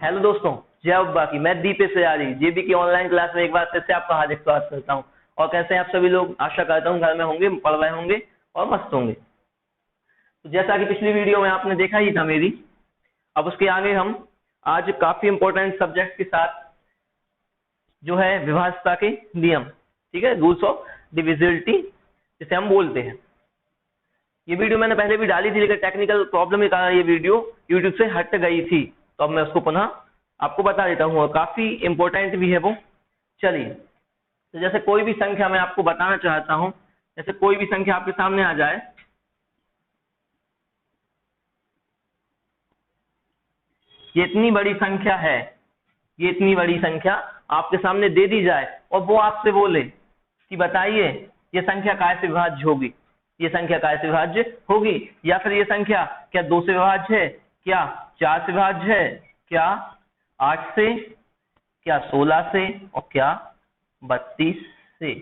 Hello दोस्तों, जय अब्बा की। मैं दीपेश सयारी जेबी की ऑनलाइन क्लास में एक बार फिर से आपका हार्दिक स्वागत करता हूं। और कैसे हैं आप सभी लोग? आशा करता हूं घर में होंगे, पढ़ रहे होंगे और मस्त होंगे। तो जैसा कि पिछली वीडियो में आपने देखा ही था मेरी, अब उसके आगे हम आज काफी इंपॉर्टेंट सब्जेक्ट के साथ जो है विभाज्यता के नियम, ठीक है, रूल्स ऑफ डिविजिबिलिटी जिसे हम बोलते हैं। ये वीडियो मैंने पहले भी डाली थी, लेकिन टेक्निकल प्रॉब्लम के कारण ये वीडियो यूट्यूब से हट गई थी, तो अब मैं उसको पुनः आपको बता देता हूँ और काफी इंपॉर्टेंट भी है वो। चलिए, तो जैसे कोई भी संख्या मैं आपको बताना चाहता हूँ, जैसे कोई भी संख्या आपके सामने आ जाए, ये इतनी बड़ी संख्या है, ये इतनी बड़ी संख्या आपके सामने दे दी जाए और वो आपसे बोले कि बताइए ये संख्या काय से विभाज्य होगी, ये संख्या काय से विभाज्य होगी, या फिर ये संख्या क्या 2 से विभाज्य है, क्या 4 से विभाज्य है, क्या 8 से, क्या 16 से और क्या 32 से।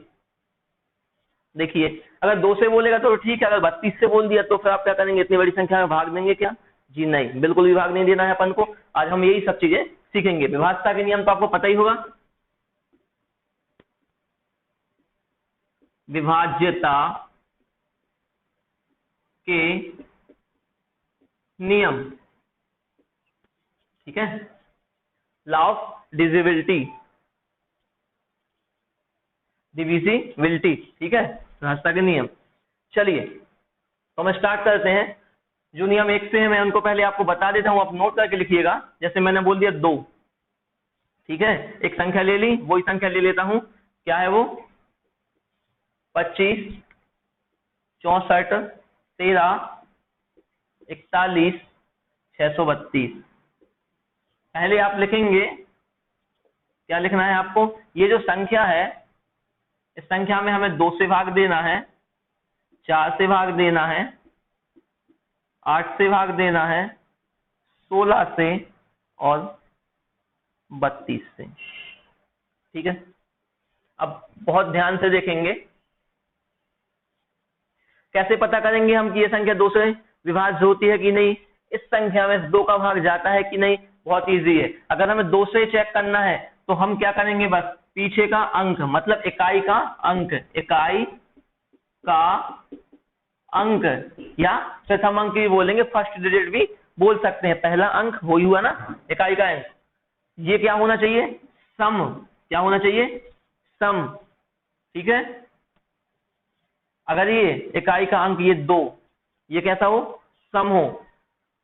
देखिए, अगर 2 से बोलेगा तो ठीक है, अगर 32 से बोल दिया तो फिर आप क्या करेंगे? इतनी बड़ी संख्या में भाग देंगे क्या? जी नहीं, बिल्कुल भी भाग नहीं देना है अपन को। आज हम यही सब चीजें सीखेंगे। विभाज्यता के नियम तो आपको पता ही होगा। विभाज्यता के नियम, ठीक है, लॉ ऑफ डिविजिबिलिटी, ठीक है, विभाज्यता के नियम। चलिए, तो हम स्टार्ट करते हैं। जो नियम 1 से है मैं उनको पहले आपको बता देता हूं, आप नोट करके लिखिएगा। जैसे मैंने बोल दिया 2, ठीक है, एक संख्या ले ली, वही संख्या ले लेता हूं। क्या है वो? 25, 64, 13, 41, 632। पहले आप लिखेंगे, क्या लिखना है आपको? ये जो संख्या है, इस संख्या में हमें 2 से भाग देना है, 4 से भाग देना है, 8 से भाग देना है, 16 से और 32 से, ठीक है। अब बहुत ध्यान से देखेंगे, कैसे पता करेंगे हम कि ये संख्या 2 से विभाज्य होती है कि नहीं, इस संख्या में 2 का भाग जाता है कि नहीं? बहुत इजी है। अगर हमें 2 से चेक करना है तो हम क्या करेंगे? बस पीछे का अंक, मतलब इकाई का अंक, इकाई का अंक या प्रथम अंक भी बोलेंगे, फर्स्ट डिजिट भी बोल सकते हैं। पहला अंक हो ही हुआ ना, इकाई का अंक। ये क्या होना चाहिए? सम। क्या होना चाहिए? सम, ठीक है। अगर ये इकाई का अंक ये 2, ये कैसा हो? सम हो,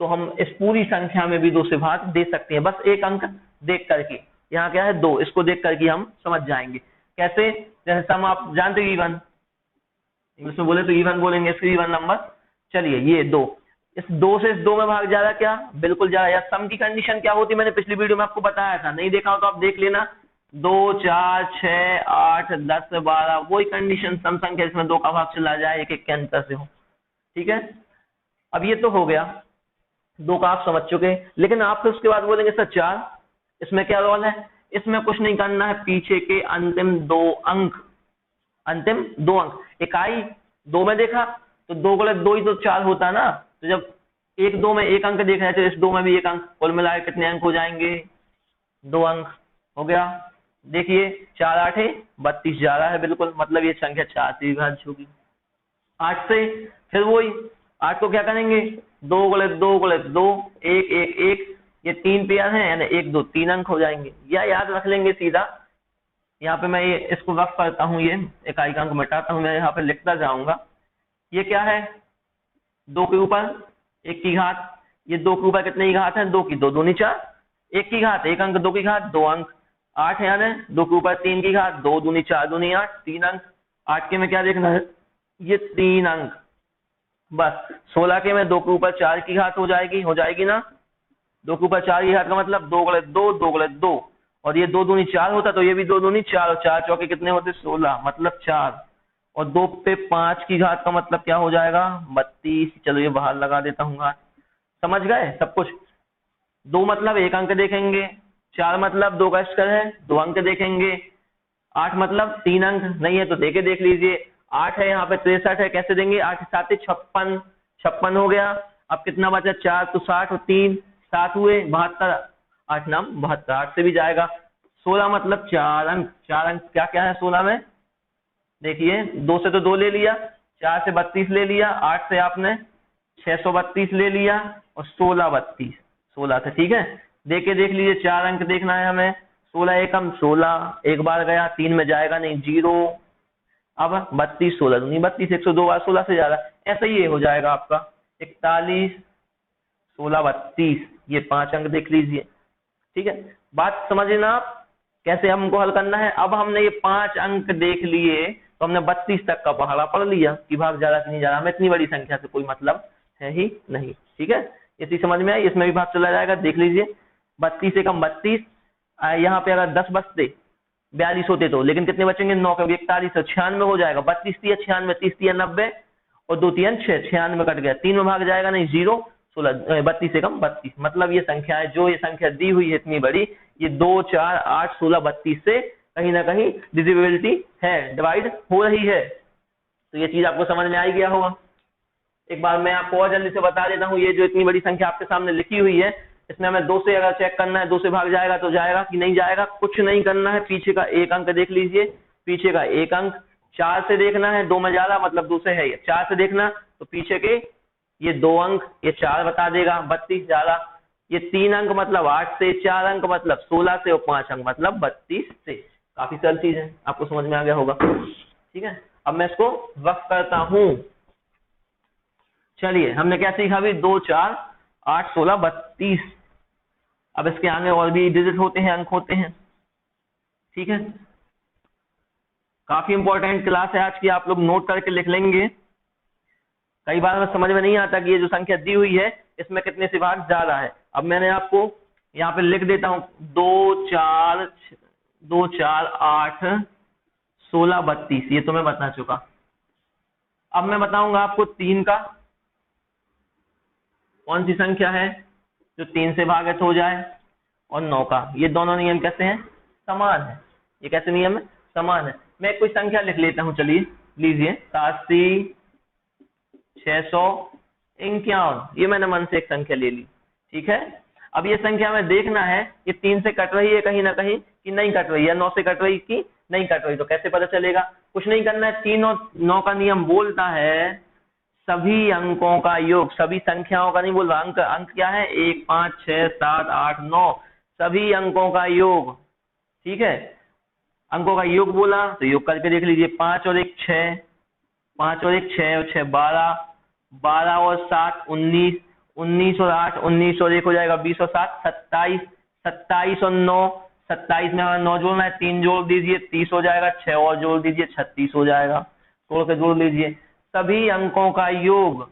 तो हम इस पूरी संख्या में भी 2 से भाग दे सकते हैं, बस एक अंक देख करके। यहाँ क्या है? 2, इसको देख करके हम समझ जाएंगे। कैसे? जैसे सम आप जानते हो, इवन, इंग्लिश में बोले तो इवन बोलेंगे, इसके इवन नंबर। चलिए, ये 2, इस 2 से इस 2 में भाग जा रहा, क्या? बिल्कुल जा रहा। या सम की कंडीशन क्या होती है, मैंने पिछली वीडियो में आपको बताया था, नहीं देखा हो तो आप देख लेना। 2, 4, 6, 8, 10, 12, वही कंडीशन सम संख्या इसमें 2 का भाग चला जाए, एक एक के अंतर से हो, ठीक है। अब ये तो हो गया, 2 का आप समझ चुके, लेकिन आप फिर उसके बाद बोलेंगे सर 4, इसमें क्या रोल है? इसमें कुछ नहीं करना है, पीछे के अंतिम 2 अंक, अंतिम 2 अंक। इकाई 2 में देखा तो 2 गुणे 2 ही तो 4 होता है ना, तो जब 1, 2 में एक अंक देख रहे थे, इस 2 में भी एक अंक, कुल मिलाकर कितने अंक हो जाएंगे? 2 अंक हो गया। देखिए, 4 8 32 जा रहा है, बिल्कुल, मतलब ये संख्या 4 से विभाज्य होगी। 8 से फिर वही, 8 को क्या करेंगे? 2 गुणे 2 गुणे 2, 1 1 1, ये 3 पेयर है, यानी 1 2 3 अंक हो जाएंगे। या याद रख लेंगे सीधा, यहाँ पे मैं ये इसको रफ करता हूँ, ये इकाई का अंक मिटाता हूँ, मैं यहाँ पे लिखता जाऊंगा। ये क्या है? 2 के ऊपर 1 की घात, ये 2 के ऊपर कितने की घात है? 2 की, 2 दूनी 4, 1 की घात 1 अंक, 2 की घात 2 अंक, 8 है, यानी 2 के ऊपर 3 की घात, 2 दूनी 4 दूनी 8, 3 अंक। 8 के में क्या देखना है? ये 3 अंक, बस। 16 के में 2 के ऊपर 4 की घात हो जाएगी ना, 2 के ऊपर 4 की घात का मतलब 2 गुणे 2, 2 गुणे 2, और ये 2 दूनी 4 होता, तो ये भी 2 दूनी 4, और 4 चौके कितने होते? 16, मतलब 4, और 2 पे 5 की घात का मतलब क्या हो जाएगा? 32। चलो ये बाहर लगा देता हूँ घात। समझ गए सब कुछ? 2 मतलब 1 अंक देखेंगे, 4 मतलब 2 का स्क्वायर है, 2 अंक देखेंगे, 8 मतलब 3 अंक नहीं है तो देख लीजिए। 8 है, यहाँ पे 63 है, कैसे देंगे? 8 7 56, 56 हो गया। अब कितना बचा? 4 तो 60 और 3 7 हुए 72। 8 नाम 72, 8 से भी जाएगा। 16 मतलब 4 अंक, 4 अंक क्या क्या है 16 में, देखिए 2 से तो 2 ले लिया, 4 से 32 ले लिया, 8 से आपने 632 ले लिया और 16 32, 16 से, ठीक है। देख लीजिए 4 अंक देखना है हमें, 16 एकम 16, एक बार गया 3 में जाएगा नहीं, 0। अब 32 16 दूनी 32, 102 बार 16 से जा रहा है, ऐसा ही ये हो जाएगा आपका 41 16 32, ये 5 अंक देख लीजिए, ठीक है। बात समझना आप कैसे हमको हल करना है। अब हमने ये 5 अंक देख लिए तो हमने 32 तक का पहाड़ा पढ़ लिया कि भाग जा रहा कि नहीं जा रहा, हमें इतनी बड़ी संख्या से कोई मतलब है ही नहीं, ठीक है। ये चीज समझ में आई, इसमें भी भाग चला जाएगा, देख लीजिए 32 एकम 32, यहाँ पे अगर 10 बचते 42 होते तो, लेकिन कितने बचेंगे 9 के 41 96 हो जाएगा, 32 तिया 96, 30 तिया 90 और 2 तिया 6, 96 कट गया, 3 में भाग जाएगा नहीं 0, 16 32 एकम 32, मतलब ये संख्या है, जो ये संख्या दी हुई है इतनी बड़ी, ये 2 4 8 16 32 से कहीं ना कहीं डिविजिबिलिटी है, डिवाइड हो रही है। तो ये चीज आपको समझ में आ ही गया होगा। एक बार मैं आपको और जल्दी से बता देता हूँ, ये जो इतनी बड़ी संख्या आपके सामने लिखी हुई है, इसमें हमें 2 से अगर चेक करना है, 2 से भाग जाएगा तो जाएगा कि नहीं जाएगा, कुछ नहीं करना है, पीछे का एक अंक देख लीजिए, पीछे का एक अंक, 4 से देखना है, 2 में जा रहा मतलब 2 से है, ये 4 से देखना तो पीछे के ये 2 अंक, ये 4 बता देगा, 32 जा रहा, ये 3 अंक मतलब 8 से, 4 अंक मतलब 16 से और 5 अंक मतलब 32 से। काफी सरल चीज है, आपको समझ में आ गया होगा, ठीक है। अब मैं इसको वक्त करता हूं। चलिए हमने क्या सीखा अभी, 2 4 8 16 32, अब इसके आगे और भी डिजिट होते हैं, अंक होते हैं, ठीक है। काफी इंपॉर्टेंट क्लास है आज की, आप लोग नोट करके लिख लेंगे। कई बार हमें समझ में नहीं आता कि ये जो संख्या दी हुई है इसमें कितने से भाग जा रहा है। अब मैंने आपको यहाँ पे लिख देता हूं 2 4 8 16 32, ये तो मैं बता चुका। अब मैं बताऊंगा आपको 3 का, कौन सी संख्या है जो 3 से भागित हो जाए, और 9 का। ये दोनों नियम कैसे हैं, समान है। ये कैसे नियम है, समान है। मैं कोई संख्या लिख लेता हूं, चलिए लीजिए 87 651, ये मैंने मन से एक संख्या ले ली, ठीक है। अब ये संख्या में देखना है ये 3 से कट रही है कहीं ना कहीं कि नहीं कट रही है, 9 से कट रही कि नहीं कट रही, तो कैसे पता चलेगा, कुछ नहीं करना है। 3 और 9 का नियम बोलता है सभी अंकों का योग, सभी संख्याओं का नहीं बोल रहा, अंक, अंक क्या है 1 5 6 7 8 9, सभी अंकों का योग, ठीक है। अंकों का योग बोला तो योग करके देख लीजिए, 5 और 1 6, 5 और 1 6 और 6 12, 12 और 7 19, 19 और 8 19 और 1 हो जाएगा 20 और 7 27, 27 और 9, 27 में हमें 9 जोड़ना है, 3 जोड़ दीजिए 30 हो जाएगा, 6 और जोड़ दीजिए 36 हो जाएगा, तोड़ के जोड़ लीजिए। सभी अंकों का योग,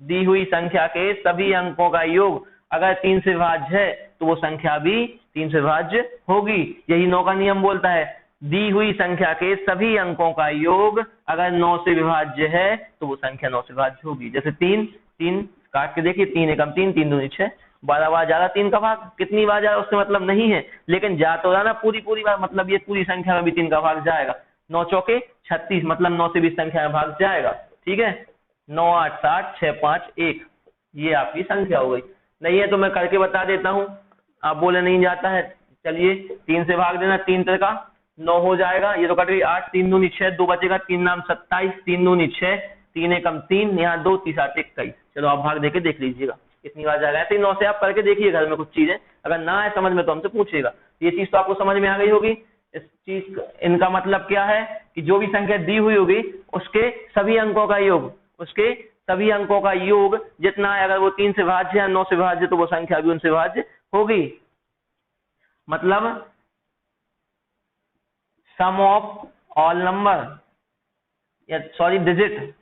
दी हुई संख्या के सभी अंकों का योग अगर 3 से भाज्य है तो वो संख्या भी 3 से भाज्य होगी। यही 9 का नियम बोलता है, दी हुई संख्या के सभी अंकों का योग अगर 9 से विभाज्य है तो वो संख्या 9 से विभाज्य होगी। जैसे 3 3 काट के देखिए, 3 एकम 3, 3 दूनी 6, 12 बार जा रहा 3 का भाग, कितनी बार जा रहा उससे मतलब नहीं है, लेकिन जा तो रहा ना पूरी बार, मतलब ये पूरी संख्या में भी 3 का भाग जाएगा। 9 चौके 36, मतलब 9 से भी संख्या में भाग जाएगा, ठीक है। 9 8 7 6 5 1, ये आपकी संख्या हो गई। नहीं है तो मैं करके बता देता हूं, आप बोले नहीं जाता है, चलिए 3 से भाग देना, 3 का 9 हो जाएगा, ये तो कट गई 8, 3 दूनी 6, 2 बचेगा, 3 नाम 27, 3 दूनी 6, 3 एकम 3, यहाँ 2 3 7 21। चलो आप भाग देके देख लीजिएगा कितनी बार जाएगा। ऐसे ही 9 से आप करके देखिए घर में कुछ चीजें, अगर ना है समझ में तो हमसे पूछिएगा। ये चीज तो आपको समझ में आ गई होगी। इस चीज इनका मतलब क्या है कि जो भी संख्या दी हुई होगी उसके सभी अंकों का योग, उसके सभी अंकों का योग जितना है, अगर वो 3 से भाज्य है 9 से भाज्य तो वो संख्या भी उनसे भाज्य होगी। मतलब सम ऑफ ऑल नंबर, या सॉरी डिजिट,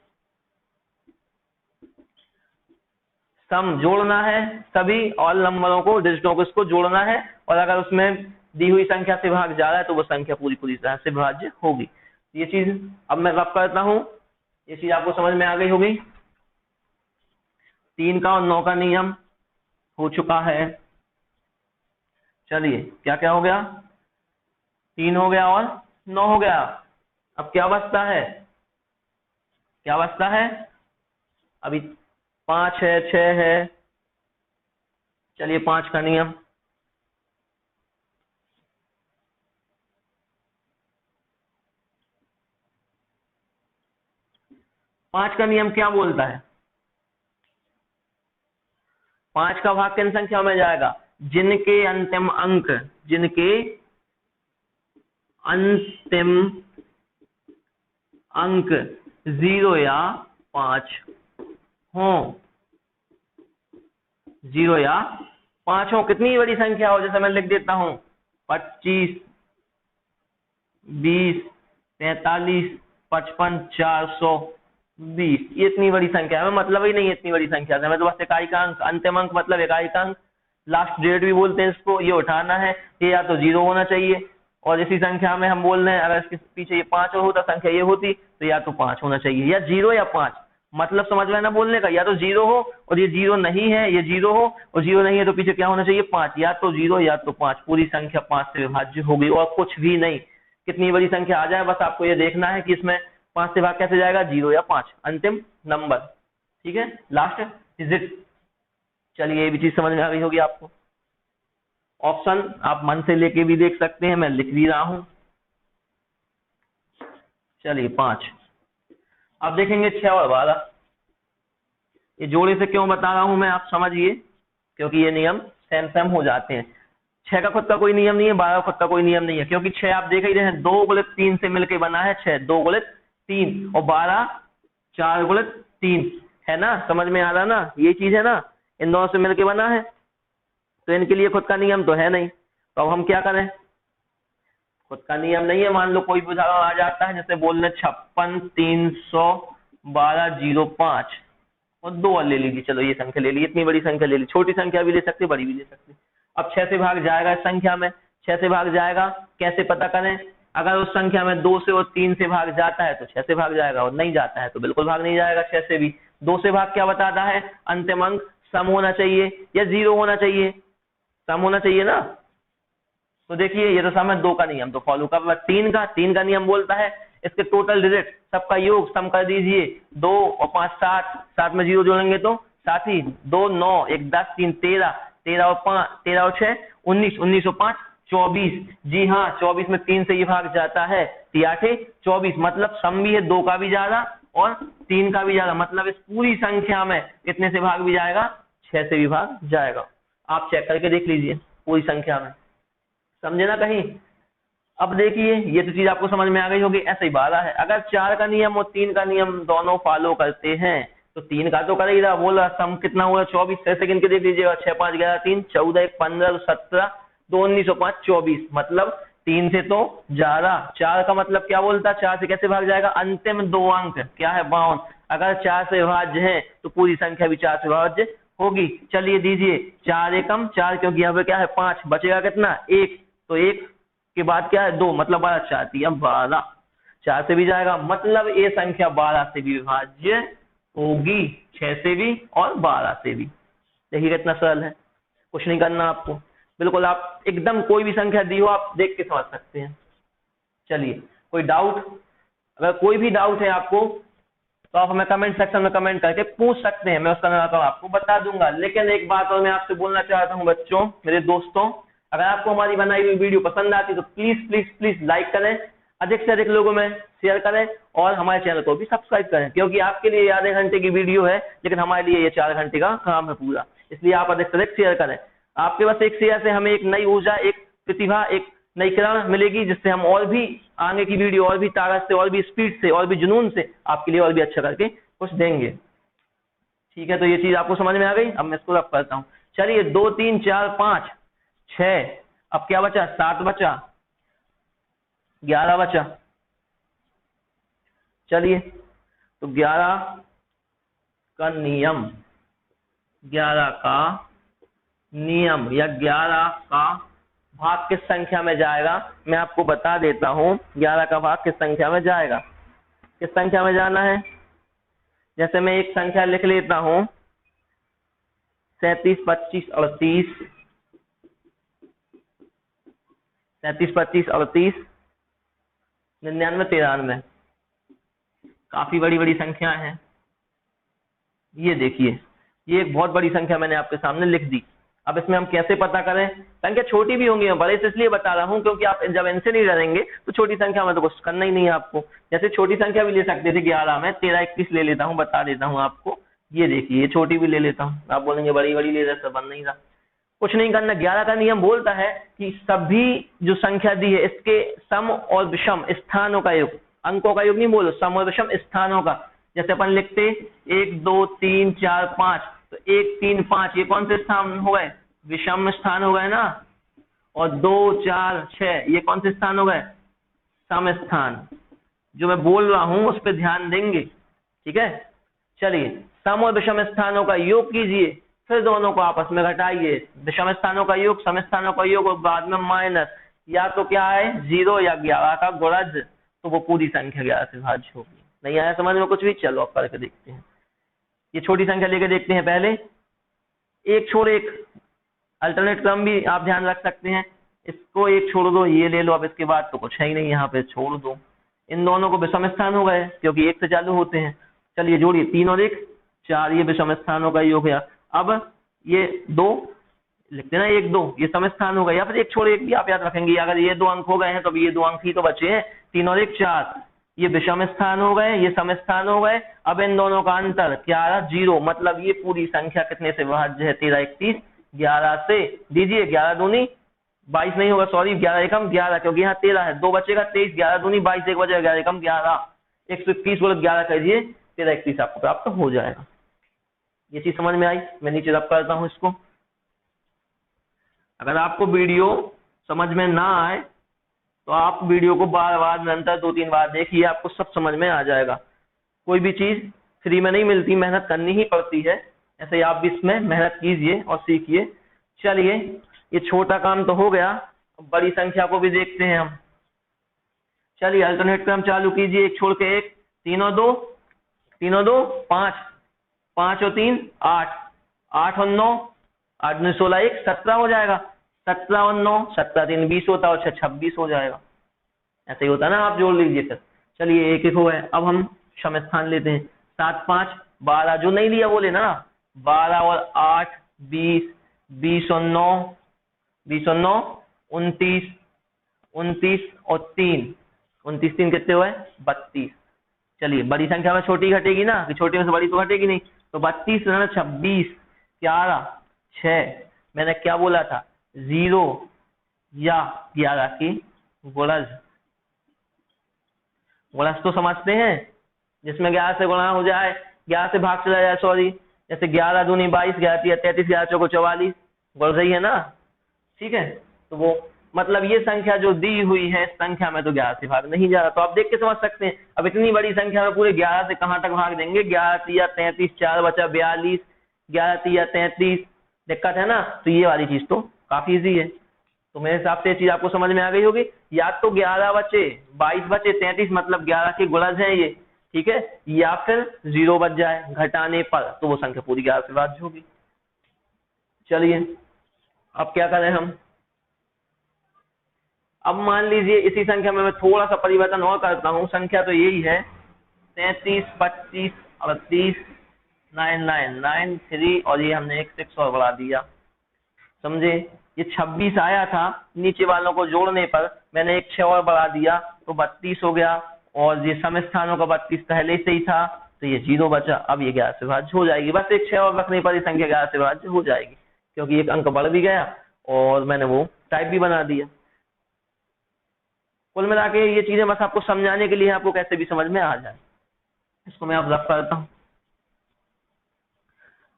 सम जोड़ना है सभी ऑल नंबरों को, डिजिटों को, इसको जोड़ना है, और अगर उसमें दी हुई संख्या से भाग जा रहा है तो वो संख्या पूरी तरह से विभाज्य होगी। ये चीज अब मैं रब करता हूं, ये चीज आपको समझ में आ गई होगी। 3 का और 9 का नियम हो चुका है। चलिए क्या क्या हो गया, 3 हो गया और 9 हो गया। अब क्या बचता है, क्या बचता है, अभी 5 है 6 है, चलिए 5 का नियम, 5 का नियम क्या बोलता है? 5 का भाग किन संख्या में जाएगा? जिनके अंतिम अंक 0 या 5 हो। 0 या 5 हो। कितनी बड़ी संख्या हो, जैसे मैं लिख देता हूं 25, 20, 43, 55, 420, ये इतनी बड़ी संख्या है, मतलब ही नहीं है इतनी बड़ी संख्या से। मैं तो बस इकाई का अंक, अंतिम अंक मतलब इकाई का अंक, लास्ट डेट भी बोलते हैं इसको, ये उठाना है। ये या तो 0 होना चाहिए, और इसी संख्या में हम बोल रहे हैं अगर इसके पीछे ये 5 होता, संख्या ये होती, तो या तो 5 होना चाहिए, या 0 या 5। मतलब समझ में ना बोलने का, या तो 0 हो और ये 0 नहीं है, ये 0 हो और 0 नहीं है, तो पीछे क्या होना चाहिए? 5। या तो 0 या तो 5, पूरी संख्या 5 से विभाज्य होगी और कुछ भी नहीं। कितनी बड़ी संख्या आ जाए, बस आपको ये देखना है कि इसमें 5 से भाग कैसे जाएगा? 0 या 5, अंतिम नंबर। ठीक है, लास्ट डिजिट। चलिए, ये भी चीज समझ में आ गई होगी आपको। ऑप्शन आप मन से लेके भी देख सकते हैं, मैं लिख भी रहा हूं। चलिए 5। अब देखेंगे 6 और 12। ये जोड़े से क्यों बता रहा हूं मैं, आप समझिए, क्योंकि ये नियम सेम सेम हो जाते हैं। 6 का खुद का कोई नियम नहीं है, 12 का खुद का कोई नियम नहीं है, क्योंकि 6 आप देख ही रहे हैं 2 गुणित 3 से मिलकर बना है 6, 2 गुणित 3, और 12 4 गुणित 3 है ना। समझ में आ रहा ना, ये चीज है ना, इन दोनों से मिलकर बना है, तो इनके लिए खुद का नियम तो है नहीं। तो अब हम क्या करें? खुद का नियम नहीं है, मान लो कोई भी उदाहरण आ जाता है, जैसे बोलने 56 312 05 और 2 और ले लीजिए। चलो ये संख्या ले ली, इतनी बड़ी संख्या ले ली, छोटी संख्या भी ले सकते, बड़ी भी ले सकते। अब 6 से भाग जाएगा इस संख्या में, 6 से भाग जाएगा, कैसे पता करें? अगर उस संख्या में 2 से और 3 से भाग जाता है तो 6 से भाग जाएगा, और नहीं जाता है तो बिल्कुल भाग नहीं जाएगा 6 से भी। 2 से भाग क्या बताता है? अंतिम अंक सम होना चाहिए या 0 होना चाहिए? सम होना चाहिए ना। तो देखिए ये तो सम है, 2 का नियम तो फॉलो कर। 3 का नियम बोलता है इसके टोटल डिजिट सबका योग सम कर दीजिए। 2 और 5 7, 7 में 0 जोड़ेंगे तो 7 ही, 2 9 1 10 3 13, 13 और 5 13 और 6 19, 19 और 5 24। जी हाँ, 24 में 3 से ये भाग जाता है, 3 8 24, मतलब सम भी है 2 का भी ज्यादा और 3 का भी ज्यादा, मतलब इस पूरी संख्या में कितने से भाग भी जाएगा? 6 से भी भाग जाएगा। आप चेक करके देख लीजिए पूरी संख्या में, समझे ना कहीं। अब देखिए ये तो चीज आपको समझ में आ गई होगी। ऐसे ही 12 है, अगर 4 का नियम और 3 का नियम दोनों फॉलो करते हैं तो 3 का तो कर ही रहा, बोला सम कितना हुआ 24, 6 सेकंड के देख लीजिएगा, 6 5 11 3 14 1 15 17 2 19 और 5 24, मतलब 3 से तो ज्यादा। 4 का मतलब क्या बोलता? 4 से कैसे भाग जाएगा? अंतिम 2 अंक क्या है? 52। अगर 4 से विभाज्य है तो पूरी संख्या भी 4 से विभाज्य होगी। चलिए दीजिए, 4 एकम 4, क्योंकि यहाँ पे क्या है 5, बचेगा कितना? 1, तो 1 के बाद क्या है? 2, मतलब 12 4 3 12, 4 से भी जाएगा, मतलब ये संख्या 12 से भी विभाज्य होगी, 6 से भी और 12 से भी। देखिए कितना सरल है, कुछ नहीं करना आपको, बिल्कुल आप एकदम कोई भी संख्या दी हो आप देख के समझ सकते हैं। चलिए कोई डाउट? अगर कोई भी डाउट है आपको तो आप हमें कमेंट सेक्शन में कमेंट करके पूछ सकते हैं, मैं उसका नाम आपको बता दूंगा। लेकिन एक बात और मैं आपसे बोलना चाहता हूं बच्चों, मेरे दोस्तों, अगर आपको हमारी बनाई हुई वीडियो पसंद आती तो प्लीज प्लीज प्लीज लाइक करें, अधिक से अधिक लोगों में शेयर करें और हमारे चैनल को भी सब्सक्राइब करें, क्योंकि आपके लिए आधे घंटे की वीडियो है लेकिन हमारे लिए ये 4 घंटे का काम है पूरा, इसलिए आप अधिक से अधिक शेयर करें। आपके बस एक शेयर से हमें एक नई ऊर्जा, एक प्रतिभा, एक नई किरण मिलेगी, जिससे हम और भी आगे की वीडियो और भी ताकत से, और भी स्पीड से, और भी जुनून से आपके लिए और भी अच्छा करके कुछ देंगे। ठीक है, तो ये चीज आपको समझ में आ गई। अब मैं इसको रब करता हूँ। चलिए 2 3 4 5 6, अब क्या बचा? 7 बचा, 11 बचा। चलिए तो 11 का नियम, 11 का नियम या 11 का भाग किस संख्या में जाएगा मैं आपको बता देता हूं। 11 का भाग किस संख्या में जाएगा, किस संख्या में जाना है? जैसे मैं एक संख्या लिख लेता हूं 37 25 38, 37 25 38 99 93, काफी बड़ी बड़ी संख्या है। ये देखिए, ये एक बहुत बड़ी संख्या मैंने आपके सामने लिख दी। अब इसमें हम कैसे पता करें? संख्या छोटी भी होंगी, मैं बड़े से इसलिए बता रहा हूँ क्योंकि आप जब इनसे नहीं डरेंगे तो छोटी संख्या में तो कुछ करना ही नहीं है आपको। जैसे छोटी संख्या भी ले सकते थे 11 में, 13 21 ले लेता हूँ, बता देता हूँ आपको। ये देखिए, ये छोटी भी ले लेता हूँ। आप बोलेंगे बड़ी बड़ी ले रहे, बन नहीं रहा। कुछ नहीं करना, 11 का नियम बोलता है कि सभी जो संख्या दी है इसके सम और विषम स्थानों का योग, अंकों का योग नहीं बोलो, सम और विषम स्थानों का। जैसे अपन लिखते 1 2 3 4 5, तो 1 3 5 ये कौन से स्थान हो गए? विषम स्थान हो गए ना। और 2 4 6 ये कौन से स्थान हो गए? सम स्थान। जो मैं बोल रहा हूं उस पर ध्यान देंगे, ठीक है। चलिए, सम और विषम स्थानों का योग कीजिए, फिर दोनों को आपस में घटाइए। विषम स्थानों का योग, सम स्थानों का योग, और बाद में माइनस, या तो क्या है 0 या 11 का गुणज, तो वो पूरी संख्या 11 से भाज्य होगी। नहीं आया समझ में कुछ भी? चलो अब करके देखते हैं। ये छोटी संख्या लेके देखते हैं। पहले एक छोड़ एक, अल्टरनेट क्रम भी आप ध्यान रख सकते हैं। इसको एक छोड़ दो, ये ले लो, अब इसके बाद तो कुछ है ही नहीं, यहाँ पे छोड़ दो। इन दोनों को विषम स्थान हो गए क्योंकि एक से चालू होते हैं। चलिए जोड़िए, 3 और 1 4, ये विषम स्थानों का योग है। अब ये 2 लिखते ना, 1 2 ये सम स्थान हो गए, या फिर एक छोड़ एक भी आप याद रखेंगे। अगर ये 2 अंक हो गए हैं तो अभी ये 2 अंक ही तो बचे हैं। 3 और 1 4, ये विषम स्थान हो गए, ये सम स्थान हो गए। अब इन दोनों का अंतर 11 0, मतलब ये पूरी संख्या कितने से विभाज्य है? 13 31 11 से। दीजिए, 11 दूनी 22 नहीं होगा, सॉरी, 11 एकम 11, क्योंकि यहाँ 13 है, 2 बचेगा 23, 11 दूनी 22, एक बचेगा 11 एकम 11, 121 बोले 11 करिए, 13 31 आपको प्राप्त हो जाएगा। ये चीज समझ में आई? मैं नीचे रब करता हूँ इसको। अगर आपको वीडियो समझ में ना आए तो आप वीडियो को बार बार निरंतर 2-3 बार देखिए, आपको सब समझ में आ जाएगा। कोई भी चीज फ्री में नहीं मिलती, मेहनत करनी ही पड़ती है। ऐसे ही आप भी इसमें मेहनत कीजिए और सीखिए। चलिए, ये छोटा काम तो हो गया, बड़ी संख्या को भी देखते हैं हम। चलिए, अल्टरनेट क्रम चालू कीजिए, एक छोड़ के एक। 3 और 2 5, 5 और 3 8, 8 और 9 8 9 16 1 17 हो जाएगा। 17 और 9 17 3 20 होता है, और 6 26 हो जाएगा। ऐसे ही होता है ना, आप जोड़ लीजिए फिर। चलिए, एक एक हो गए। अब हम सम स्थान लेते हैं। 7 5 12, जो नहीं लिया वो लेना ना। 12 और 8 20, 20 और 9 29, 29 और 3 29 3 कितने हुए? 32। चलिए, बड़ी संख्या में छोटी घटेगी ना, कि छोटी में से बड़ी तो घटेगी नहीं, तो 32 26 11 6, मैंने क्या बोला था? 0 या 11 की गुणज। गुणज तो समझते हैं, जिसमें 11 से गुणा हो जाए, 11 से भाग चला जाए, सॉरी। जैसे 11 दूनी 22, 11 3 33, 11 चौको 44, बढ़ रही है ना, ठीक है। तो वो मतलब ये संख्या जो दी हुई है, इस संख्या में तो 11 से भाग नहीं जा रहा, तो आप देख के समझ सकते हैं। अब इतनी बड़ी संख्या में पूरे 11 से कहां तक भाग देंगे? 11 3 33, 4 बचा 42, 11 3 33, दिक्कत है ना। तो ये वाली चीज तो काफी इजी है। तो मेरे हिसाब से ये चीज आपको समझ में आ गई होगी। या तो 11 बचे, 22 बचे, 33 मतलब 11 के गुणज है ये, ठीक है। या फिर 0 बच जाए घटाने पर, तो वो संख्या पूरी 11 से भाज्य होगी। चलिए, अब क्या करें हम? अब मान लीजिए इसी संख्या में मैं थोड़ा सा परिवर्तन और करता हूं। संख्या तो यही है, 33 25 38 9 9 9 3, और ये हमने एक 6 और बढ़ा दिया, समझे। ये 26 आया था, नीचे वालों को जोड़ने पर मैंने एक 6 और बढ़ा दिया, तो 32 हो गया। और ये सम स्थानों का 32 पहले से ही था, तो ये 0 बचा। अब ये 11 से भाज्य हो जाएगी, बस एक 6 और रखने पर ये संख्या 11 से भाज्य हो जाएगी, क्योंकि एक अंक बढ़ भी गया और मैंने वो टाइप भी बना दिया। कुल मिला के ये चीजें बस आपको समझाने के लिए, आपको कैसे भी समझ में आ जाए। इसको मैं अब रख करता हूं।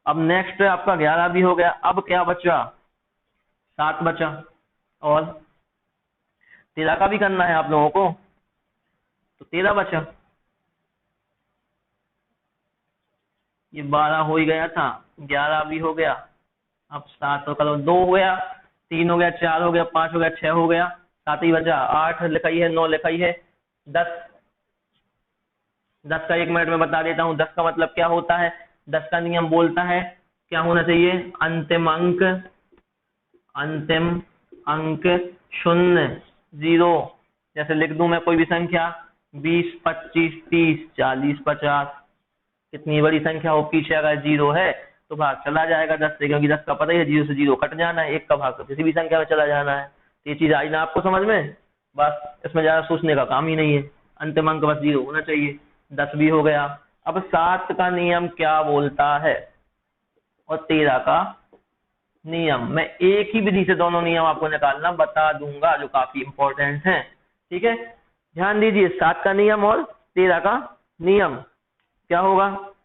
अब नेक्स्ट आपका 11 भी हो गया। अब क्या बचा? 7 बचा, और 13 का भी करना है आप लोगों को, तो 13 बचा। ये 12 हो ही गया था, 11 भी हो गया। अब 7 तो करो, 2 हो गया, 3 हो गया, 4 हो गया, 5 हो गया, 6 हो गया, 7 ही बचा। 8 लिखाई है, 9 लिखाई है, 10 का 1 मिनट में बता देता हूं। 10 का मतलब क्या होता है? 10 का नियम बोलता है क्या होना चाहिए? अंतिम अंक 0 0। जैसे लिख दूं मैं कोई भी संख्या 20 25 30 40 50, कितनी बड़ी संख्या हो, पीछे अगर 0 है तो भाग चला जाएगा 10 से, क्योंकि 10 का पता ही है 0 से 0 कट जाना है, 1 का भाग तो किसी भी संख्या में चला जाना है। तो ये चीज आई ना आपको समझ में, बस इसमें ज्यादा सोचने का काम ही नहीं है, अंतिम अंक बस 0 होना चाहिए। 10 भी हो गया। अब 7 का नियम क्या बोलता है और 13 का नियम, मैं एक ही विधि से दोनों नियम आपको निकालना बता दूंगा जो काफी इंपॉर्टेंट है। ठीक है, ध्यान दीजिए, 7 का नियम और 13 का नियम क्या होगा।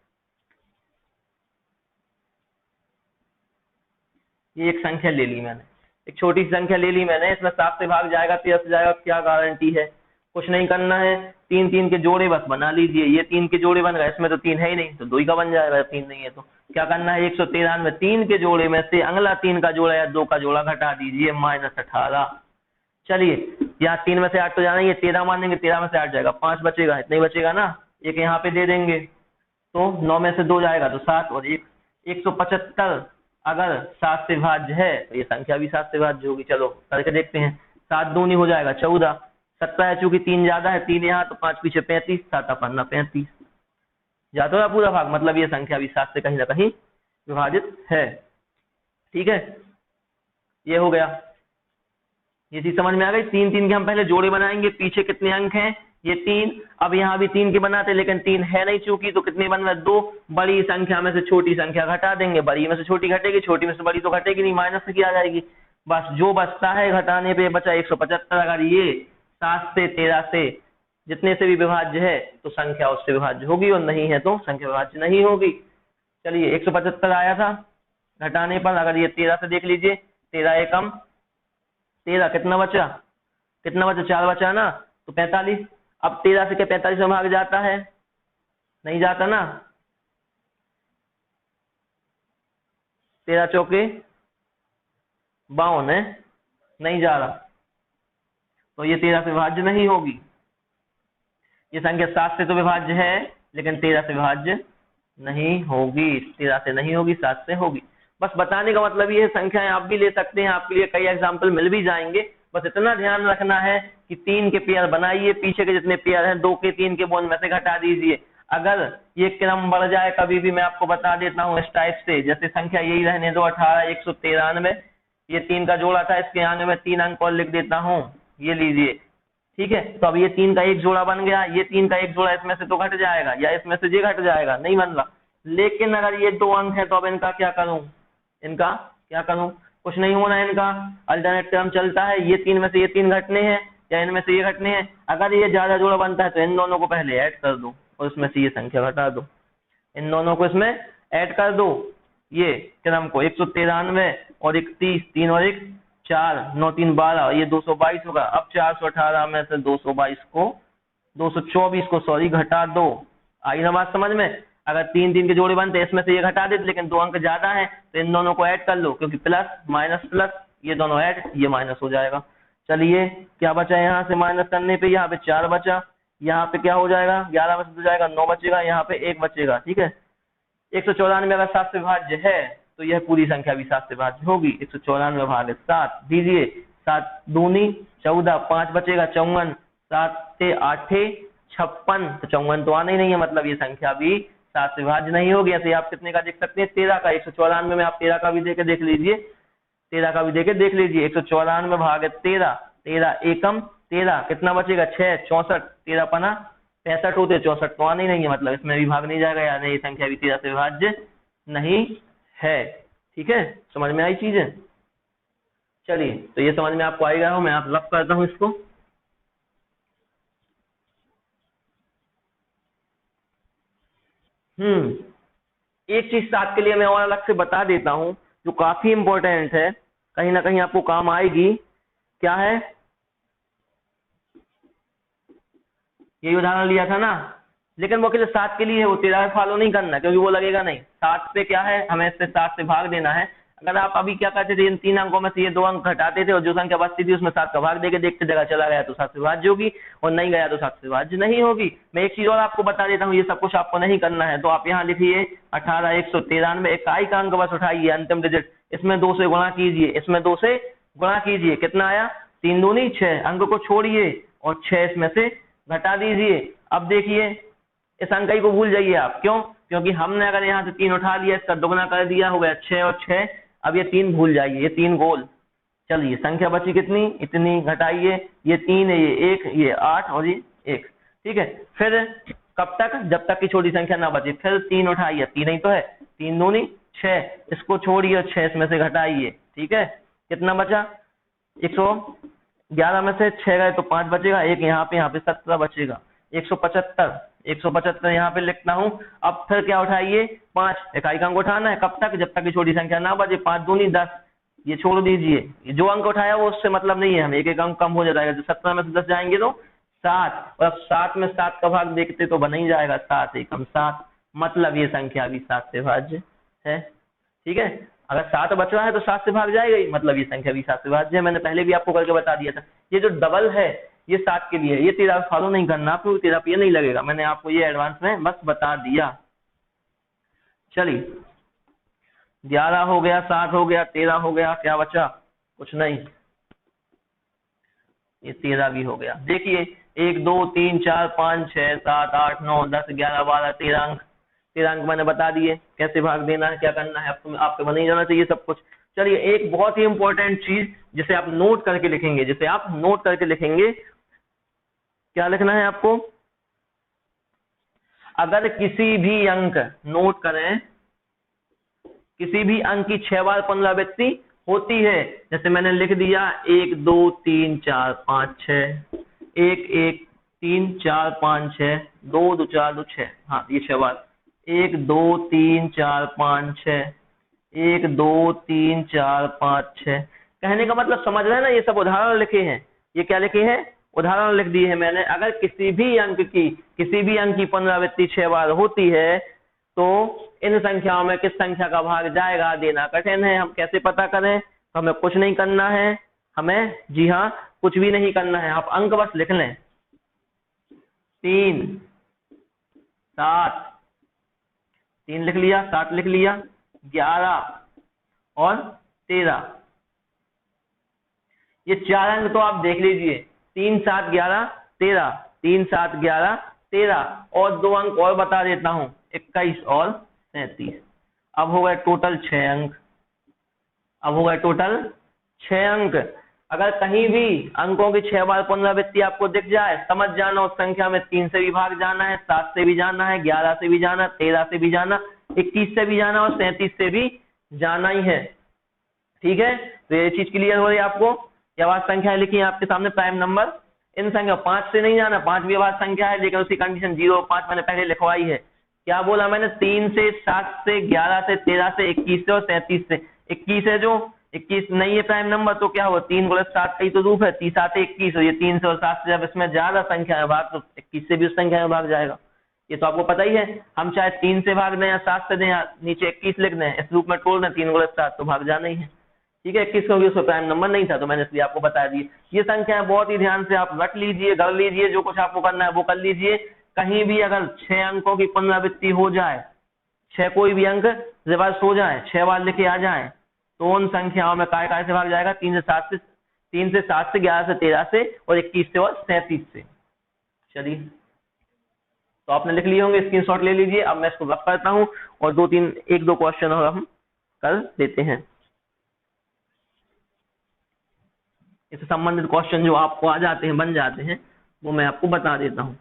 ये एक संख्या ले ली मैंने, एक छोटी सी संख्या ले ली मैंने, इसमें 7 से भाग जाएगा 13 से जाएगा, क्या गारंटी है। कुछ नहीं करना है, 3 3 के जोड़े बस बना लीजिए। ये 3 के जोड़े बन गए, इसमें तो 3 है ही नहीं, तो 2 ही का बन जाएगा, 3 नहीं है तो क्या करना है, 113 में 3 के जोड़े में से अगला 3 का जोड़ा या 2 का जोड़ा घटा दीजिए, -18। चलिए, यहाँ 3 में से 8 तो जाना ही है, 13 मानेंगे, 13 में से 8 जाएगा, 5 बचेगा, इतना ही बचेगा ना, एक यहाँ पे दे देंगे, तो 9 में से 2 जाएगा तो 7 और 1 175 अगर 7 से भाज्य है तो ये संख्या भी 7 से भाज्य होगी। चलो करके देखते हैं, 7 दूनी हो जाएगा 14, 17 है चूंकि 3 ज्यादा है, 3 यहाँ तो 5 पीछे 35, 7 अपना 35 जाता है पूरा भाग, मतलब ये संख्या भी 7 से कहीं ना कहीं विभाजित है। ठीक है, ये हो गया, ये चीज समझ में आ गई। 3 3 के हम पहले जोड़े बनाएंगे, पीछे कितने अंक हैं, ये 3, अब यहाँ भी 3 के बनाते लेकिन 3 है नहीं चूंकि, तो कितने बन रहे 2, बड़ी संख्या में से छोटी संख्या घटा देंगे, बड़ी में से छोटी घटेगी, छोटी में से बड़ी तो घटेगी नहीं, माइनस से किया जाएगी, बस जो बचता है घटाने पे बचा 175। अगर ये 7 से 13 से जितने से भी विभाज्य है तो संख्या उससे विभाज्य होगी, और नहीं है तो संख्या विभाज्य नहीं होगी। चलिए 175 आया था घटाने पर, अगर ये 13 से देख लीजिए, 13 एकम 13, कितना बचा, 4 बचा ना, तो 45। अब 13 से क्या 45 में भाग जाता है, नहीं जाता ना, 13 चौके 52 है, नहीं जा रहा, तो ये 13 से विभाज्य नहीं होगी। ये संख्या 7 से तो विभाज्य है लेकिन 13 से विभाज्य नहीं होगी, 13 से नहीं होगी, 7 से होगी। बस बताने का मतलब ये है, संख्याएं आप भी ले सकते हैं, आपके लिए कई एग्जाम्पल मिल भी जाएंगे, बस इतना ध्यान रखना है कि 3 के पेयर बनाइए, पीछे के जितने पेयर हैं 2 के 3 के बोन में से घटा दीजिए। अगर ये क्रम बढ़ जाए कभी भी, मैं आपको बता देता हूँ इस टाइप से, जैसे संख्या यही रहने दो 18 193, ये 3 का जोड़ा था, इसके आने में 3 अंक और लिख देता हूँ, ये लीजिए। ठीक है, तो अब ये 3 का एक जोड़ा बन गया, ये 3 का एक जोड़ा इसमें से तो घट जाएगा, या इसमें से ये घट जाएगा, नहीं बन रहा। लेकिन अगर ये 2 अंक है तो अब इनका क्या करूं, इनका क्या करूं, कुछ नहीं होना है, इनका अल्टरनेट क्रम चलता है, ये 3 में से ये 3 घटने हैं या इनमें से ये घटने हैं। अगर ये ज्यादा जोड़ा बनता है तो इन दोनों को पहले ऐड कर दो और इसमें से ये संख्या घटा दो, इन दोनों को इसमें ऐड कर दो, ये क्रम को 193 और 31, 3 और 1 4, 9 3 12, ये 222 होगा। अब 418 में से 224 को सॉरी घटा दो, आई ना बात समझ में। अगर 3 3 के जोड़े बनते इसमें से ये घटा देते, लेकिन 2 अंक ज्यादा है तो इन दोनों को ऐड कर लो, क्योंकि प्लस माइनस प्लस, ये दोनों ऐड, ये माइनस हो जाएगा। चलिए क्या बचा यहाँ से माइनस करने पे, यहाँ पे 4 बचा, यहाँ पे क्या हो जाएगा, 11 में से 2 जाएगा 9 बचेगा, यहाँ पे 1 बचेगा। ठीक है, 194 अगर 7 से विभाज्य है तो यह पूरी संख्या भी 7 से विभाज्य होगी। 194 भागे 7 दीजिए, 7 दूनी 14, 5 बचेगा 54, 7 से 8 56, तो 54 तो आना ही नहीं है, मतलब ये संख्या भी 7 से विभाज्य नहीं होगी। ऐसे आप कितने का देख सकते हैं, 13 का। 194 में आप 13 का भी देके देख लीजिए, 13 का भी देके देख लीजिए। 194 भागे 13, 13 एकम 13, कितना बचेगा 6, 64, 13 पना 65 होते, 64 तो आना ही नहीं है, मतलब इसमें भी भाग नहीं जाएगा, यानी ये संख्या भी 13 से विभाज्य नहीं है। ठीक है, समझ में आई चीजें। चलिए, तो ये समझ में आपको आएगा हो, मैं आप रफ करता हूं इसको। एक चीज 7 के लिए मैं और अलग से बता देता हूं जो काफी इंपॉर्टेंट है, कहीं ना कहीं आपको काम आएगी। क्या है, ये उदाहरण लिया था ना, लेकिन वो केवल 7 के लिए है, वो 13 फॉलो नहीं करना, क्योंकि वो लगेगा नहीं। 7 पे क्या है, हमें इससे 7 से भाग देना है। अगर आप अभी क्या करते थे, इन 3 अंकों में से ये 2 अंक घटाते थे और जो संख्या बचती थी उसमें 7 का भाग देके देखते, जगह चला गया तो 7 से विभाज्य होगी, और नहीं गया तो 7 से विभाज्य नहीं होगी। मैं एक चीज और आपको बता देता हूँ, ये सब कुछ आपको नहीं करना है, तो आप यहाँ लिखिए 18 193, इकाई का अंक बस उठाइए, अंतिम डिजिट, इसमें 2 से गुणा कीजिए, इसमें 2 से गुणा कीजिए, कितना आया 3 दूनी 6, अंक को छोड़िए और 6 इसमें से घटा दीजिए। अब देखिए इस अंक को भूल जाइए आप। क्यों? क्योंकि हमने अगर यहाँ से 3 उठा लिया, इसका दुगना कर दिया, हो गया 6 और 6। अब ये 3 भूल जाइए, ये 3 गोल। चलिए संख्या बची कितनी? इतनी। घटाइए, ये 3 है, ये 1, ये 8 और ये 1। ठीक है, फिर कब तक? जब तक की छोटी संख्या ना बचे। फिर 3 उठाइए, 3 ही तो है, 3 दूनी 6, इसको छोड़िए और 6 इसमें से घटाइए। ठीक है, कितना बचा? 111 में से 6 गए तो 5 बचेगा, एक यहाँ पे 17 बचेगा। 175 यहाँ पे लिखता हूँ। अब फिर क्या उठाइए? 5 इकाई का अंक उठाना है। कब तक? जब तक की छोटी संख्या ना बचे। 5 दूनी 10, ये छोड़ दीजिए, जो अंक उठाया वो उससे मतलब नहीं है, हम एक अंक कम हो जाएगा। जो 17 में से 10 जाएंगे तो 7, और अब 7 में 7 का भाग देखते तो बन ही जाएगा, 7 एकम 7, मतलब ये संख्या भी 7 से भाज्य है। ठीक है, अगर 7 बच रहा है तो 7 से भाग जाएगा ही, मतलब ये संख्या भी 7 से भाज्य है। मैंने पहले भी आपको करके बता दिया था। ये जो डबल है ये 7 के लिए, ये तेरा फॉलो नहीं करना आपको, तेरा ये नहीं लगेगा, मैंने आपको ये एडवांस में बस बता दिया। चलिए 11 हो गया, 7 हो गया, 13 हो गया, क्या बचा? कुछ नहीं, ये 13 भी हो गया। देखिए 1 2 3 4 5 6 7 8 9 10 11 12 13 अंक। 13 अंक मैंने बता दिए, कैसे भाग देना है, क्या करना है, आपको बन ही जाना चाहिए सब कुछ। चलिए एक बहुत ही इंपॉर्टेंट चीज जिसे आप नोट करके लिखेंगे, क्या लिखना है आपको? अगर किसी भी अंक, नोट करें, किसी भी अंक की 6 बार पुनरावृत्ति होती है, जैसे मैंने लिख दिया 1 2 3 4 5 6, 1 1 3 4 5 6, 2 2 4 2 6, हाँ ये 6 बार, 1 2 3 4 5 6, 1 2 3 4 5 6। कहने का मतलब समझ रहे हैं ना, ये सब उदाहरण लिखे हैं। ये क्या लिखे हैं? उदाहरण लिख दिए हैं मैंने। अगर किसी भी अंक की पुनरावृत्ति 6 बार होती है तो इन संख्याओं में किस संख्या का भाग जाएगा, देना कठिन है। हम कैसे पता करें? तो हमें कुछ नहीं करना है, हमें, जी हाँ, कुछ भी नहीं करना है, आप अंक बस लिख लें। 3 7, 3 लिख लिया, 7 लिख लिया, 11 और 13, ये 4 अंक तो आप देख लीजिए। 3 7 11 13, 3 7 11 13, और 2 अंक और बता देता हूं, 21 और 37। अब हो गए टोटल 6 अंक। अगर कहीं भी अंकों की 6 बार पुनरावृत्ति आपको दिख जाए, समझ जाना उस संख्या में 3 से भी भाग जाना है, 7 से भी जाना है, 11 से भी जाना, 13 से भी जाना, 21 से भी जाना और 37 से भी जाना ही है। ठीक है, तो ये चीज क्लियर हो रही है आपको? ये आवाज संख्या लिखी है आपके सामने, प्राइम नंबर। इन संख्या 5 से नहीं जाना, 5 भी आवाज संख्या है, लेकिन उसकी कंडीशन 0 और 5 मैंने पहले लिखवाई है। क्या बोला मैंने? 3 से 7 से 11 से 13 से 21 से और 37 से। 21 है, जो 21 नहीं है प्राइम नंबर, तो क्या हुआ? 3 × 7 का ही तो रूप है, 3 7 21, और ये 3 से और 7 से जब इसमें ज्यादा संख्या है भाग, तो 21 से भी उस संख्या में भाग जाएगा। ये तो आपको पता ही है। हम चाहे 3 से भाग दें या 7 से दें या नीचे 21 लिख दें, इस रूप में तोड़ दें 3 × 7, तो भाग जाना ही है। ठीक है, 21 क्योंकि उसमें प्राइम नंबर नहीं था, तो मैंने इसलिए आपको बता दी। ये संख्या बहुत ही ध्यान से आप रख लीजिए, कर लीजिए, जो कुछ आपको करना है वो कर लीजिए। कहीं भी अगर 6 अंकों की पुनरावृत्ति हो जाए, 6 कोई भी अंक रिवर्स हो जाए, 6 बार लिखे आ जाए, तो उन संख्याओं में काय से भाग जाएगा? 3 से 7 से, 11 से 13 से और 21 से और 37 से। चलिए, तो आपने लिख लिए होंगे, स्क्रीनशॉट ले लीजिए। अब मैं इसको रफ करता हूं और 1-2 क्वेश्चन और हम कर देते हैं। इससे संबंधित क्वेश्चन जो आपको आ जाते हैं, बन जाते हैं, वो मैं आपको बता देता हूं।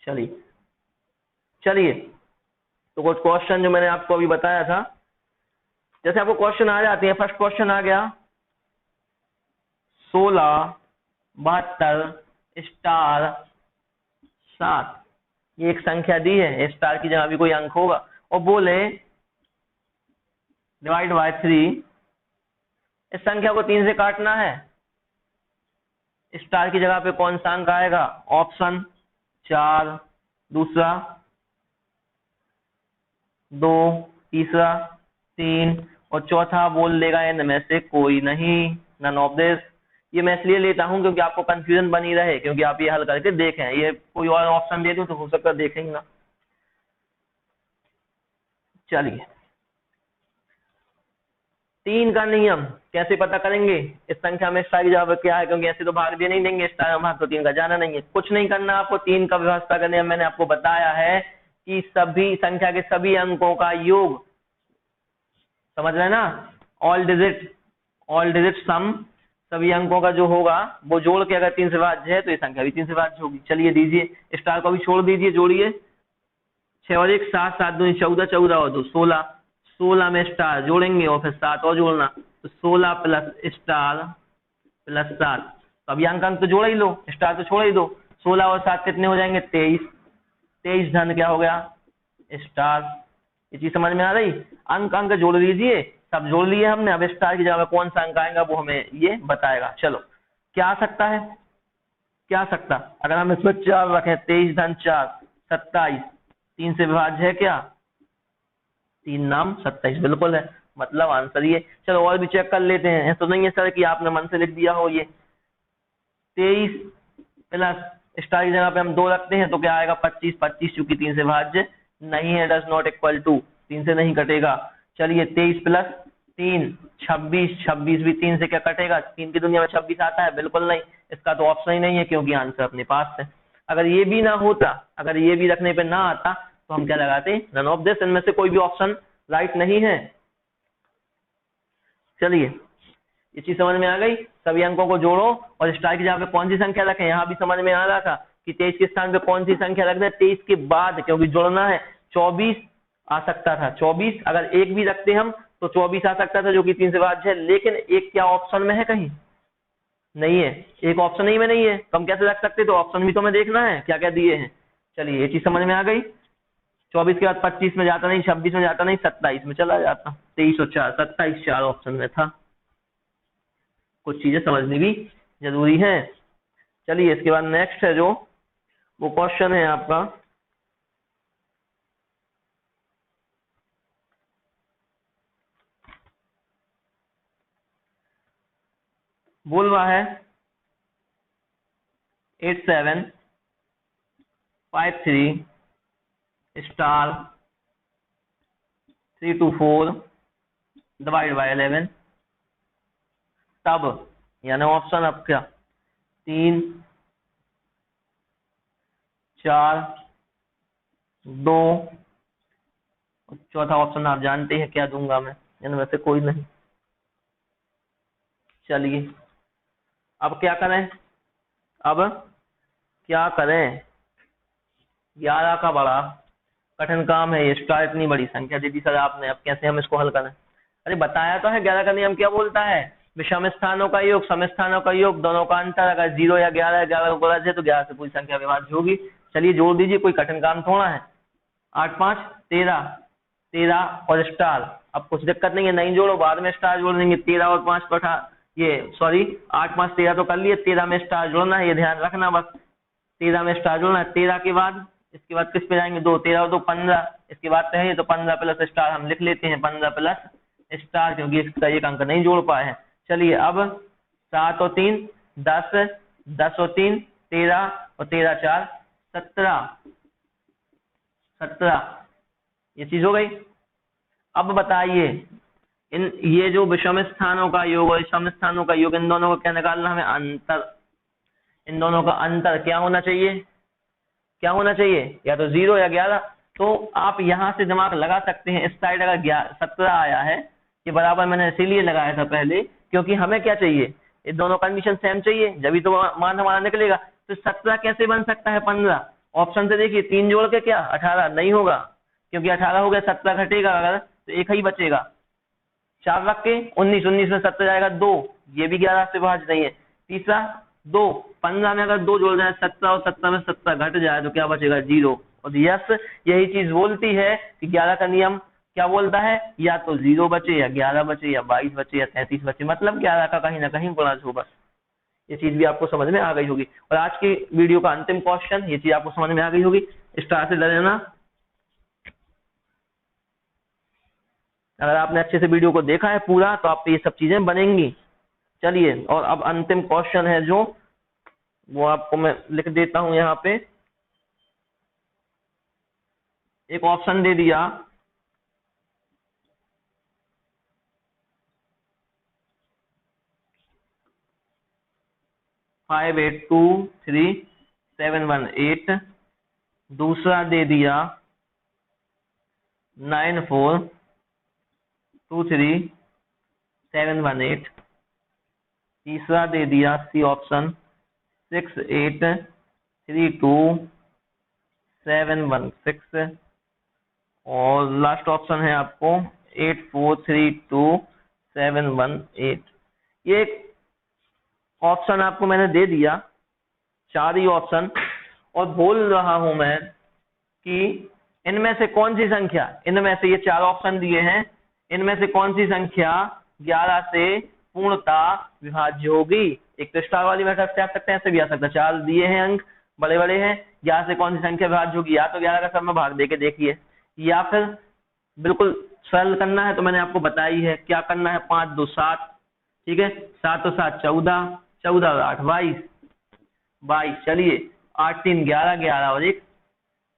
चलिए तो कुछ क्वेश्चन जो मैंने आपको अभी बताया था, जैसे आपको क्वेश्चन आ जाते हैं। फर्स्ट क्वेश्चन आ गया 16 72 स्टार 7। ये एक संख्या दी है, स्टार की जगह भी कोई अंक होगा, और बोले डिवाइड बाय 3। इस संख्या को 3 से काटना है, स्टार की जगह पे कौन सा अंक आएगा? ऑप्शन 4, दूसरा 2, तीसरा 3, और चौथा बोल देगा इनमें से कोई नहीं, नन ऑफ दिस। ये मैं इसलिए लेता हूं क्योंकि आपको कंफ्यूजन बनी रहे, क्योंकि आप ये हल करके देखें। ये कोई और ऑप्शन दे दूं तो हो सकता है देखेंगे ना। चलिए 3 का नियम कैसे पता करेंगे? इस संख्या में स्टार की जगह क्या है, क्योंकि ऐसे तो भाग दे नहीं देंगे, स्टार में भाग तो 3 का जाना नहीं है। कुछ नहीं करना आपको, 3 का व्यवस्था करने मैंने आपको बताया है कि सभी संख्या के सभी अंकों का योग, समझ रहे हैं ना, ऑल डिजिट सम, सभी अंकों का जो होगा वो जोड़ के अगर 3 से भाज्य है तो ये संख्या भी 3 से भाज्य होगी। चलिए दीजिए, स्टार को भी छोड़ दीजिए, जोड़िए। 6 और 1 7, 7 दूनी 14, 14 और 2 16, 16 में स्टार जोड़ेंगे और फिर 7 और जोड़ना, तो 16 प्लस स्टार प्लस 7। तो अब यहाँ अंक तो जोड़ ही लो, स्टार तो छोड़ ही दो। 16 और 7 कितने हो जाएंगे? 23। 23 धन क्या हो गया? स्टार। ये चीज समझ में आ रही? अंक जोड़ लीजिए, सब जोड़ लिए हमने। अब स्टार की जगह कौन सा अंक आएगा वो हमें ये बताएगा। चलो, क्या आ सकता है? क्या आ सकता, अगर हम इसमें 4 रखें, 23 धन 4 27, 3 से विभाज्य है क्या? 3 नाम 27, बिल्कुल है, मतलब आंसर ये। चलो और भी चेक कर लेते हैं, तो नहीं है सर कि आपने मन से लिख दिया हो ये। 23 प्लस स्टार की जगह पे हम 2 रखते हैं तो क्या आएगा? 25। 25 चूंकि 3 से भाज्य नहीं है, डज नॉट इक्वल टू, 3 से नहीं कटेगा। चलिए 23 प्लस 3 26, 26 भी 3 से क्या कटेगा? 3 की दुनिया में 26 आता है? बिल्कुल नहीं, इसका तो ऑप्शन ही नहीं है, क्योंकि आंसर अपने पास है। अगर ये भी ना होता, अगर ये भी रखने पे ना आता तो हम क्या लगाते? नन ऑफ दिस, इनमें से कोई भी ऑप्शन राइट नहीं है। चलिए, ये चीज समझ में आ गई। सभी अंकों को जोड़ो और स्टार की जगह पे कौन सी संख्या रखें, यहाँ भी समझ में आ रहा था कि 23 के स्थान पे कौन सी संख्या रख दें। 23 के बाद, क्योंकि जोड़ना है, 24 आ सकता था। 24 अगर एक भी रखते हम तो 24 आ सकता था, जो कि 3 से भाज्य है। लेकिन एक क्या ऑप्शन में है? कहीं नहीं है, एक ऑप्शन ही में नहीं है, तो हम कैसे रख सकते? तो ऑप्शन भी तो हमें देखना है क्या क्या दिए हैं। चलिए, ये चीज समझ में आ गई। 24 के बाद 25 में जाता नहीं, 26 में जाता नहीं, 27 में चला जाता। 23 और 4 27, 4 ऑप्शन में था। कुछ चीजें समझनी भी जरूरी है। चलिए, इसके बाद नेक्स्ट है जो वो क्वेश्चन है आपका, बोल रहा है 8753 स्टार 324 डिवाइड बाय 11, तब यानी ऑप्शन अब क्या? 3 4 2, चौथा ऑप्शन आप जानते हैं क्या दूंगा मैं, इनमें से कोई नहीं। चलिए, अब क्या करें? अब क्या करें? 11 का बड़ा कठिन काम है ये, स्टार इतनी बड़ी संख्या दे दी सर आपने, अब कैसे हम इसको हल करें? अरे बताया तो है, 11 का नियम क्या बोलता है? विषम स्थानों का योग, सम स्थानों का योग, दोनों का अंतर, अगर 0 या 11, 11 को है तो 11 से पूरी संख्या विभाज्य होगी। चलिए जोड़ दीजिए, कोई कठिन काम थोड़ा है। 8 5 13, 13 और स्टार, अब कुछ दिक्कत नहीं है, नहीं जोड़ो, बाद में स्टार जोड़ देंगे। 13 और 5 को ये सॉरी 8 5 13 तो कर लिए, 13 में स्टार जोड़ना है, ये ध्यान रखना बस। 13 में स्टार जोड़ना है। 13 के बाद, इसके बाद किस पे जाएंगे? 2, 13 और 2 15, इसके बाद तो है तो 15 प्लस स्टार हम लिख लेते हैं, 15 प्लस स्टार, क्योंकि इसका एक अंक नहीं जोड़ पाए हैं। चलिए, अब 7 और 3 10, 10 और 3 13 और 13 4 17, 17, ये चीज हो गई। अब बताइए, इन ये जो विषम स्थानों का योग और सम स्थानों का योग, इन दोनों को क्या निकालना हमें? अंतर। इन दोनों का अंतर क्या होना चाहिए? क्या होना चाहिए? या तो 0 या 11। तो आप यहां से दिमाग लगा सकते हैं। इस साइड अगर 17 आया है, ये बराबर मैंने इसीलिए लगाया था पहले, क्योंकि हमें क्या चाहिए? ये दोनों कंडीशन सेम चाहिए, जब तो मान हमारा निकलेगा। तो 17 कैसे बन सकता है 15? ऑप्शन से देखिए, 3 जोड़ के क्या 18 नहीं होगा, क्योंकि 18 हो गया, 17 घटेगा अगर तो एक ही बचेगा। 4 रख के 19, 19 में 17 जाएगा 2, ये भी 11 से भाज्य नहीं है। तीसरा 2, 15 में अगर 2 जोड़ जाए 17 और 17 में 17 घट जाए तो क्या बचेगा? 0। और यस, यही चीज बोलती है कि 11 का नियम क्या बोलता है? या तो 0 बचे, या 11 बचे, या 22 बचे, या 33 बचे, मतलब 11 का कहीं ना कहीं गुणज हो। बस ये चीज भी आपको समझ में आ गई होगी। और आज की वीडियो का अंतिम क्वेश्चन, ये चीज आपको समझ में आ गई होगी। स्टार से डरना, अगर आपने अच्छे से वीडियो को देखा है पूरा तो आप पे ये सब चीजें बनेंगी। चलिए, और अब अंतिम क्वेश्चन है जो वो आपको मैं लिख देता हूं यहाँ पे। एक ऑप्शन दे दिया 5823 दूसरा दे दिया 9423718, तीसरा दे दिया सी ऑप्शन 6832716, और लास्ट ऑप्शन है आपको 8432718। ये ऑप्शन आपको मैंने दे दिया, 4 ही ऑप्शन, और बोल रहा हूं मैं कि इनमें से कौन सी संख्या, इनमें से ये 4 ऑप्शन दिए हैं, इनमें से कौन सी संख्या 11 से पूर्णतः विभाज्य होगी। एक तो स्टार वाली मेथड से आ सकते हैं, ऐसे भी आ सकता है। 4 दिए हैं अंक, बड़े बड़े हैं, 11 से कौन सी संख्या विभाज्य होगी, या तो 11 का सब में भाग देके देखिए, या फिर बिल्कुल सरल करना है तो मैंने आपको बताई है क्या करना है। 5 2 7, ठीक है, 7 और 7 14, 14 और 8 22, चलिए 8 3 11, 11 और 1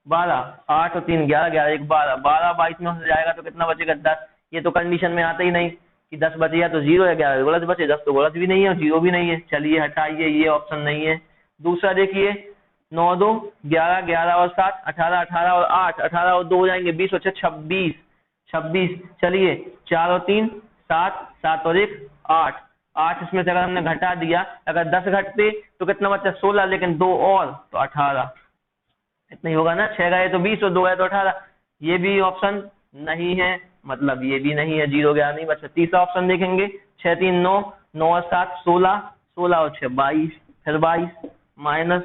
12, 8 और 3 11, 11 1 12, 12 22 में हो जाएगा तो कितना बचेगा 10। ये तो कंडीशन में आता ही नहीं कि 10 बचेगा तो 0 या 11 गलत बचे, 10 तो गलत भी नहीं है और 0 भी नहीं है। चलिए हटाइए, ये ऑप्शन नहीं है। दूसरा देखिए 9 2 11, 11 और 7 18, 18 और 8, 18 और 2 हो जाएंगे 20, और 26, 26। चलिए 4 और 3 7, 7 और 1 8, 8 इसमें से अगर हमने घटा दिया, अगर 10 घटते तो कितना बचा 16, लेकिन 2 और तो 18, इतना ही होगा ना। 6 गए तो 20 और 2 गए तो 18। ये भी ऑप्शन नहीं है, मतलब ये भी नहीं है, 0 11 नहीं बचा। तीसरा ऑप्शन देखेंगे 6 3 9, 9 और 7 16, 16 और 6 22, फिर 22 माइनस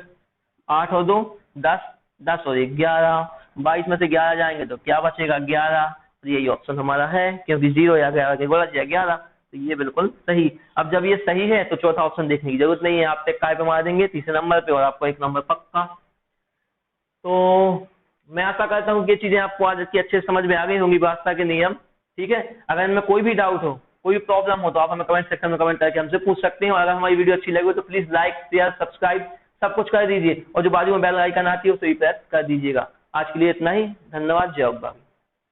8 और 2 10, 10 और 1 11, 22 में से 11 जाएंगे तो क्या बचेगा 11। तो यही ऑप्शन हमारा है, क्योंकि 0 या 11 के गलत या 11, तो ये बिल्कुल सही। अब जब ये सही है तो चौथा ऑप्शन देखने की जरूरत नहीं है, आप टिक काय पे मार देंगे तीसरे नंबर पे और आपको 1 नंबर पक्का। तो मैं आशा करता हूँ कि ये चीजें आपको आज की अच्छे से समझ में आ गई होंगी, भाषा के नियम, ठीक है। अगर इनमें कोई भी डाउट हो, कोई प्रॉब्लम हो तो आप हमें कमेंट सेक्शन में कमेंट करके हमसे पूछ सकते हैं। और अगर हमारी वीडियो अच्छी लगी हो तो प्लीज लाइक शेयर सब्सक्राइब सब कुछ कर दीजिए, और जो बाजू में बेल आइकन आती है उसे भी प्रेस कर दीजिएगा। आज के लिए इतना ही, धन्यवाद, जय अब्बा।